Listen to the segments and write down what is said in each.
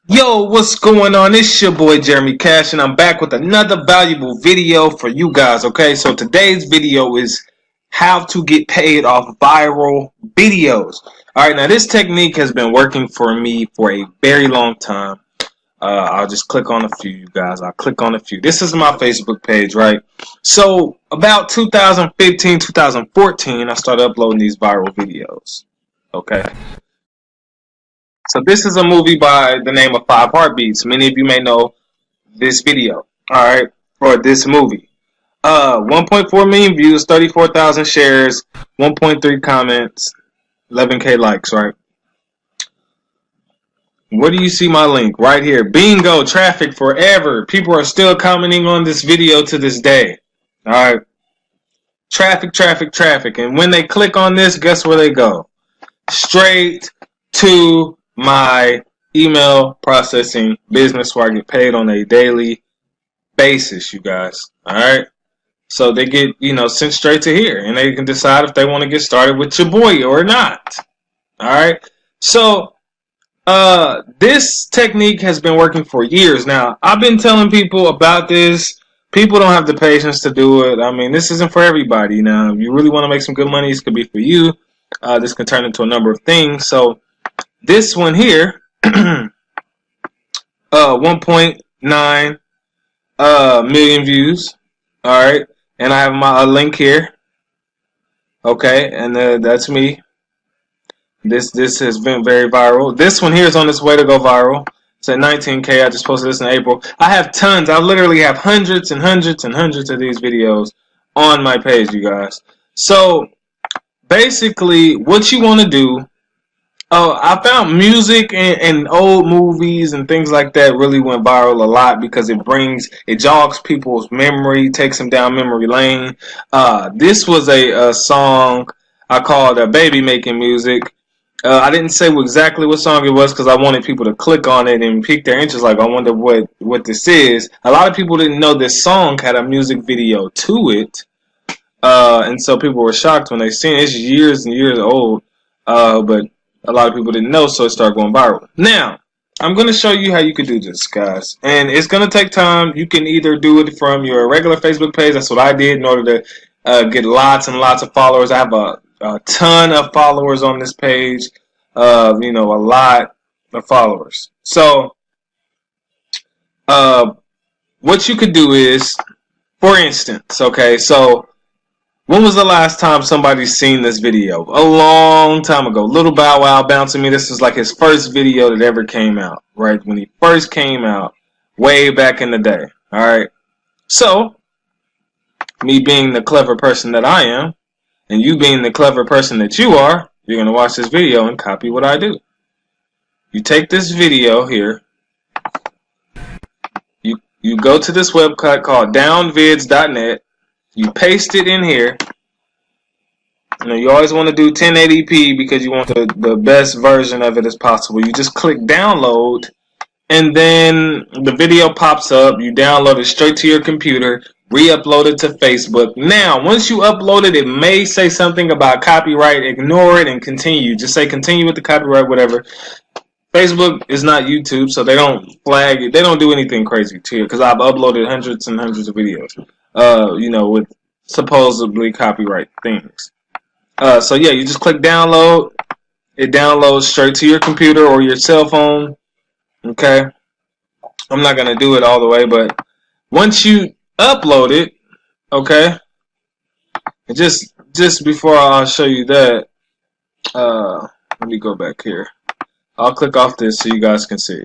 Yo, what's going on? It's your boy Jeremy Cash, and I'm back with another valuable video for you guys. Okay, so today's video is how to get paid off viral videos. All right, now this technique has been working for me for a very long time. I'll just click on a few, you guys. I'll click on a few. This is my Facebook page, right? So about 2015, 2014, I started uploading these viral videos. Okay. So this is a movie by the name of Five Heartbeats. Many of you may know this video, alright, or this movie. 1.4 million views, 34,000 shares, 1.3 comments, 11K likes, right? Where do you see my link? Right here. Bingo, traffic forever. People are still commenting on this video to this day. Alright. Traffic, traffic, traffic. And when they click on this, guess where they go? Straight to my email processing business where I get paid on a daily basis, you guys. Alright? So they get, sent straight to here. And they can decide if they want to get started with your boy or not. Alright? So, this technique has been working for years now. I've been telling people about this. People don't have the patience to do it. I mean, this isn't for everybody. Now, if you really want to make some good money, this could be for you. This can turn into a number of things. So, this one here, 1.9 million views. Alright. And I have my link here. Okay. And that's me. This has been very viral. This one here is on its way to go viral. It's at 19K. I just posted this in April. I have tons. I literally have hundreds and hundreds and hundreds of these videos on my page, you guys. So, basically, what you want to do, I found music and old movies and things like that really went viral a lot because it jogs people's memory, takes them down memory lane. This was a song I called Baby Making Music. I didn't say exactly what song it was because I wanted people to click on it and pique their interest. Like, I wonder what this is. A lot of people didn't know this song had a music video to it. And so people were shocked when they seen it. It's years and years old. But a lot of people didn't know, so it started going viral. Now, I'm going to show you how you can do this, guys. And it's going to take time. You can either do it from your regular Facebook page. That's what I did in order to get lots and lots of followers. I have a ton of followers on this page. A lot of followers. So, what you could do is, for instance, okay, so when was the last time somebody's seen this video? A long time ago. Little Bow Wow bouncing me. This was like his first video that ever came out, right? When he first came out, way back in the day. Alright? So, me being the clever person that I am, and you being the clever person that you are, you're going to watch this video and copy what I do. You take this video here. You go to this website called downvids.net. You paste it in here. You always want to do 1080p because you want the best version of it as possible. You just click download, and then the video pops up. You download it straight to your computer, re-upload it to Facebook. Now, once you upload it, it may say something about copyright. Ignore it and continue. Just say continue with the copyright, whatever. Facebook is not YouTube, so they don't flag it. They don't do anything crazy to you because I've uploaded hundreds and hundreds of videos, with supposedly copyright things. So yeah, you just click download. It downloads straight to your computer or your cell phone. Okay. I'm not going to do it all the way, but once you upload it, okay, and just before I'll show you that, let me go back here. I'll click off this so you guys can see.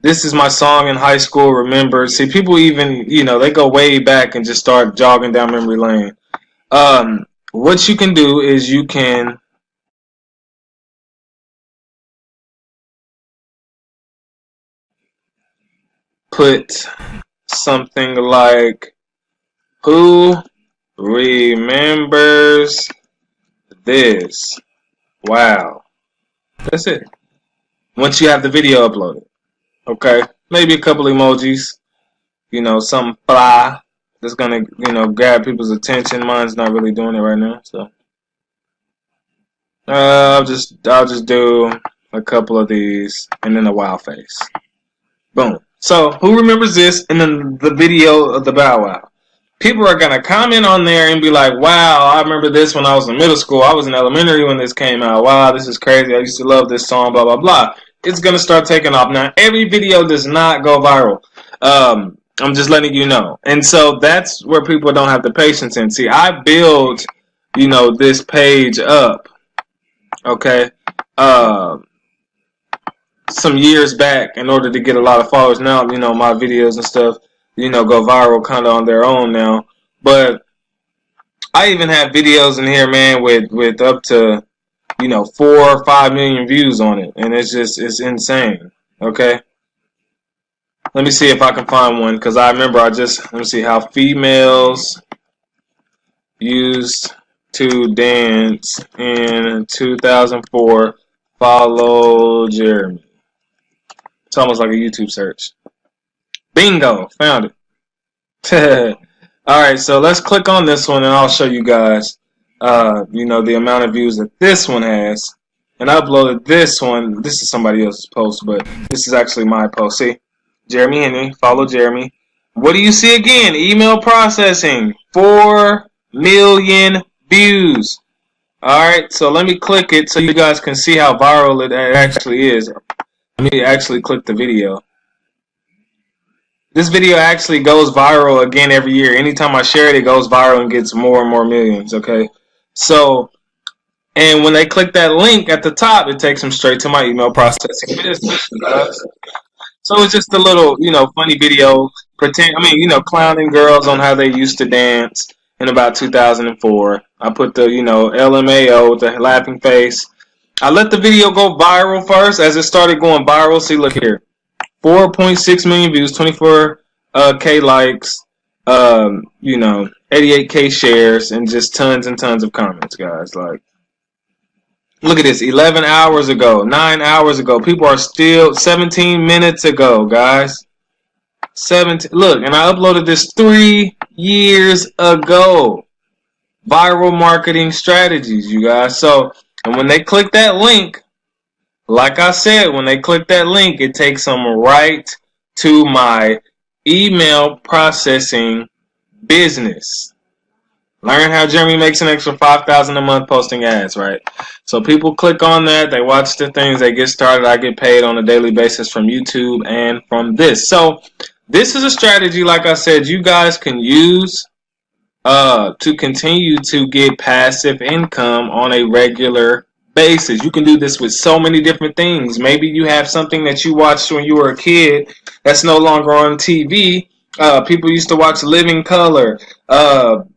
This is my song in high school, Remember. See, people even, they go way back and just start jogging down memory lane. What you can do is you can put something like, who remembers this? Wow. That's it. Once you have the video uploaded. Okay? Maybe a couple emojis. Something fly that's gonna, grab people's attention. Mine's not really doing it right now, so I'll just do a couple of these, and then a wow face. Boom. So who remembers this? And then the video of the Bow Wow. People are going to comment on there and be like, wow, I remember this when I was in middle school. I was in elementary when this came out. Wow, this is crazy. I used to love this song, blah, blah, blah. It's going to start taking off. Now, every video does not go viral. I'm just letting you know. And so that's where people don't have the patience in. See, I build, this page up, okay, some years back in order to get a lot of followers. Now, my videos and stuff, go viral kind of on their own now. But I even have videos in here, man, with up to, 4 or 5 million views on it. And it's insane, okay? Let me see if I can find one, because I remember let me see how females used to dance in 2004. Follow Jeremy. It's almost like a YouTube search. Bingo, found it. Alright, so let's click on this one and I'll show you guys, the amount of views that this one has. And I uploaded this one. This is somebody else's post, but this is actually my post. See, Jeremy Henry, follow Jeremy. What do you see again? Email processing, 4 million views. Alright, so let me click it so you guys can see how viral it actually is. Let me actually click the video. This video actually goes viral again every year. Anytime I share it, it goes viral and gets more and more millions, okay? So, and when they click that link at the top, it takes them straight to my email processing business. So it's just a little, funny video. Clowning girls on how they used to dance in about 2004. I put the, LMAO with the laughing face. I let the video go viral first. As it started going viral, see, look here. 4.6 million views, 24K likes, 88K shares, and just tons and tons of comments, guys. Like, look at this, 11 hours ago, 9 hours ago. People are still 17 minutes ago, guys. 17. Look, and I uploaded this 3 years ago. Viral marketing strategies, you guys. So, and when they click that link, like I said, when they click that link, it takes them right to my email processing business. Learn how Jeremy makes an extra $5,000 a month posting ads, right? So people click on that, they watch the things, they get started. I get paid on a daily basis from YouTube and from this. So this is a strategy, like I said, you guys can use to continue to get passive income on a regular basis. You can do this with so many different things. Maybe you have something that you watched when you were a kid that's no longer on TV. People used to watch Living Color,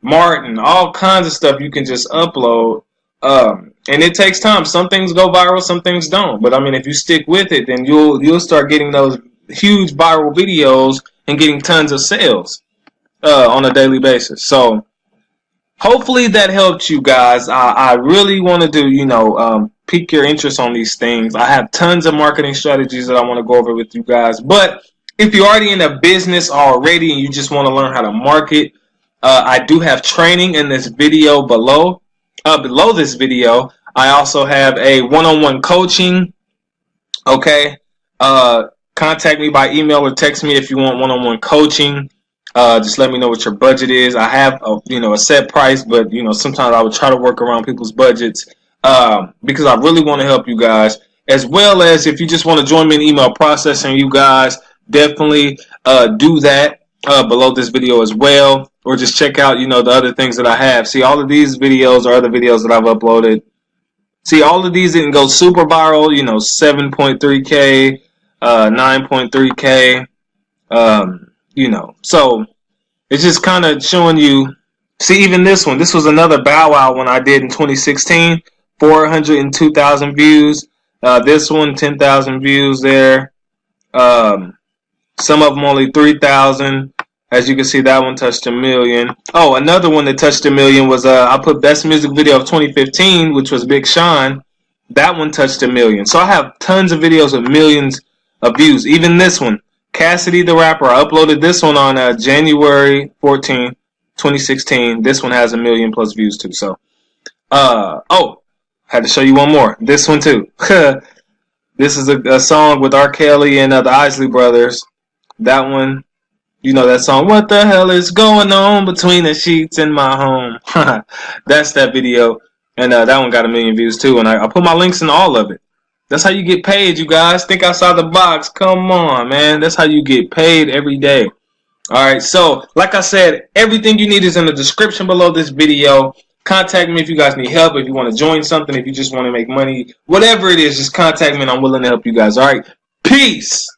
Martin, all kinds of stuff you can just upload. And it takes time. Some things go viral, some things don't. But I mean, if you stick with it, then you'll start getting those huge viral videos and getting tons of sales on a daily basis. So hopefully that helped you guys. I really want to do, pique your interest on these things. I have tons of marketing strategies that I want to go over with you guys. But if you're already in a business already and you just want to learn how to market, I do have training in this video below. Below this video, I also have a one-on-one coaching. Okay. Contact me by email or text me if you want one-on-one coaching. Just let me know what your budget is. I have a set price, but sometimes I would try to work around people's budgets because I really want to help you guys. As well as if you just want to join me in email processing, you guys definitely do that below this video as well, or just check out the other things that I have. See, all of these videos are other videos that I've uploaded. See, all of these didn't go super viral. 7.3K, 9.3K. So it's just kind of showing you. See, even this one, this was another Bow Wow one I did in 2016, 402,000 views. This one, 10,000 views there. Some of them only 3,000. As you can see, that one touched 1 million. Oh, another one that touched 1 million was I put best music video of 2015, which was Big Sean. That one touched 1 million. So I have tons of videos with millions of views. Even this one, Cassidy the Rapper. I uploaded this one on January 14, 2016. This one has 1 million plus views too. So, had to show you one more. This one too. This is a song with R. Kelly and the Isley Brothers. That one, you know that song. What the hell is going on between the sheets in my home? That's that video, and that one got 1 million views too. And I put my links in all of it. That's how you get paid, you guys. Think outside the box. Come on, man. That's how you get paid every day. Alright, so like I said, everything you need is in the description below this video. Contact me if you guys need help, if you want to join something, if you just want to make money. Whatever it is, just contact me and I'm willing to help you guys. Alright, peace!